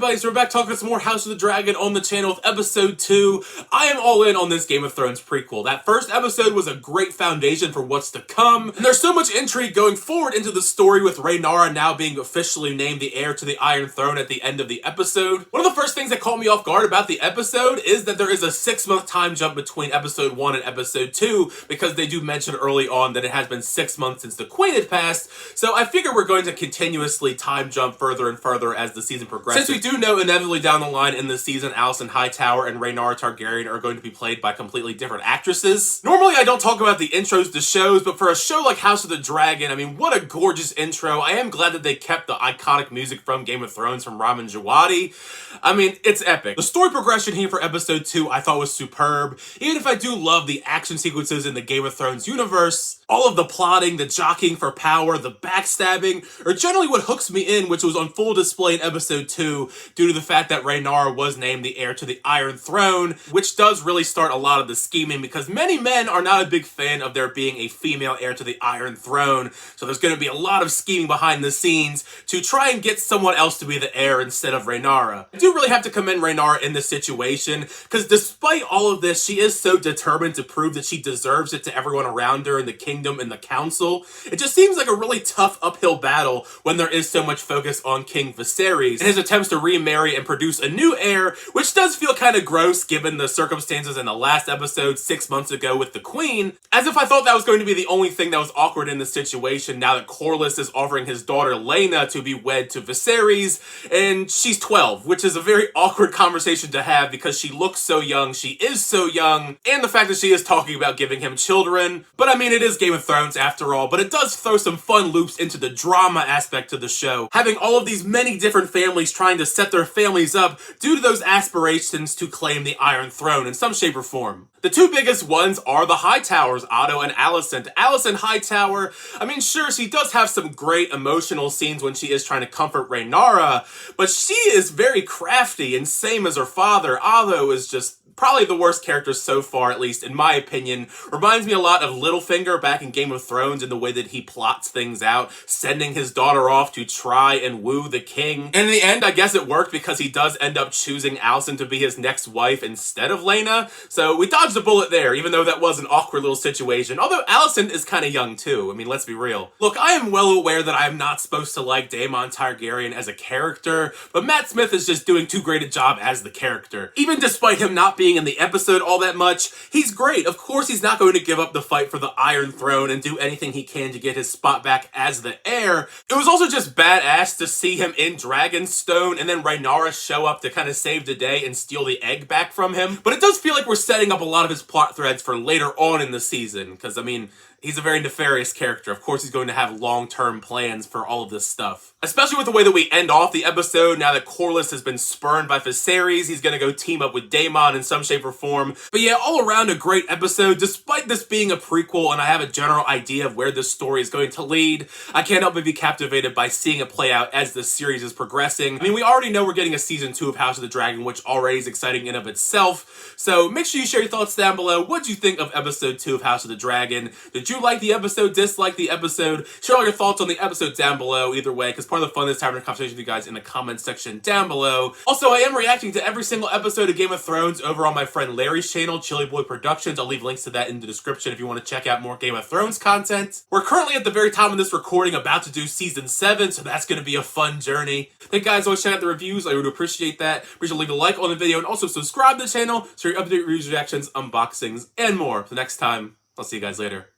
everybody, so we're back talking some more House of the Dragon on the channel with episode 2. I am all in on this Game of Thrones prequel. That first episode was a great foundation for what's to come, and there's so much intrigue going forward into the story with Rhaenyra now being officially named the heir to the Iron Throne at the end of the episode. One of the first things that caught me off guard about the episode is that there is a 6-month time jump between episode 1 and episode 2, because they do mention early on that it has been 6 months since the Queen had passed, so I figure we're going to continuously time jump further and further as the season progresses. Since we do know inevitably down the line in the season, Alicent Hightower and Rhaenyra Targaryen are going to be played by completely different actresses. Normally I don't talk about the intros to shows, but for a show like House of the Dragon, I mean, what a gorgeous intro. I am glad that they kept the iconic music from Game of Thrones from Ramin Djawadi. I mean, it's epic. The story progression here for episode 2 I thought was superb. Even if I do love the action sequences in the Game of Thrones universe, all of the plotting, the jockeying for power, the backstabbing, are generally what hooks me in, which was on full display in episode 2 due to the fact that Rhaenyra was named the heir to the Iron Throne, which does really start a lot of the scheming because many men are not a big fan of there being a female heir to the Iron Throne, so there's going to be a lot of scheming behind the scenes to try and get someone else to be the heir instead of Rhaenyra. I do really have to commend Rhaenyra in this situation, because despite all of this, she is so determined to prove that she deserves it to everyone around her in the kingdom and the council. It just seems like a really tough uphill battle when there is so much focus on King Viserys and his attempts to remarry and produce a new heir, which does feel kind of gross given the circumstances in the last episode 6 months ago with the Queen. As if I thought that was going to be the only thing that was awkward in this situation now that Corlys is offering his daughter Laena to be wed to Viserys, and she's 12, which is a very awkward conversation to have because she looks so young, she is so young, and the fact that she is talking about giving him children. But I mean, it is Game of Thrones after all, but it does throw some fun loops into the drama aspect of the show, having all of these many different families trying to set their families up due to those aspirations to claim the Iron Throne in some shape or form. The two biggest ones are the Hightowers, Otto and Alicent. Alicent Hightower, I mean, sure, she does have some great emotional scenes when she is trying to comfort Rhaenyra, but she is very crafty, and same as her father. Otto is just probably the worst character so far, at least in my opinion. Reminds me a lot of Littlefinger back in Game of Thrones in the way that he plots things out, sending his daughter off to try and woo the king. And in the end, I guess it worked because he does end up choosing Alicent to be his next wife instead of Laena. So we dodged a bullet there, even though that was an awkward little situation. Although Alicent is kind of young too. I mean, let's be real. Look, I am well aware that I am not supposed to like Daemon Targaryen as a character, but Matt Smith is just doing too great a job as the character. Even despite him not being in the episode all that much, he's great. Of course he's not going to give up the fight for the Iron Throne and do anything he can to get his spot back as the heir. It was also just badass to see him in Dragonstone and then Rhaenyra show up to kind of save the day and steal the egg back from him. But it does feel like we're setting up a lot of his plot threads for later on in the season, because I mean, he's a very nefarious character. Of course he's going to have long-term plans for all of this stuff. Especially with the way that we end off the episode, now that Corlys has been spurned by Viserys, he's gonna go team up with Daemon in some shape or form. But yeah, all around a great episode, despite this being a prequel and I have a general idea of where this story is going to lead. I can't help but be captivated by seeing it play out as the series is progressing. I mean, we already know we're getting a season 2 of House of the Dragon, which already is exciting in of itself. So make sure you share your thoughts down below. What do you think of episode 2 of House of the Dragon? Did you like the episode, dislike the episode? Share all your thoughts on the episode down below either way, because part of the fun is having a conversation with you guys in the comments section down below. Also, I am reacting to every single episode of Game of Thrones over on my friend Larry's channel, Chili Boy Productions. I'll leave links to that in the description if you want to check out more Game of Thrones content. We're currently at the very time of this recording about to do season 7, so that's going to be a fun journey. Thank you guys always check out the reviews. I would appreciate that. Be sure to leave a like on the video and also subscribe to the channel so you update reviews, reactions, unboxings, and more. So next time, I'll see you guys later.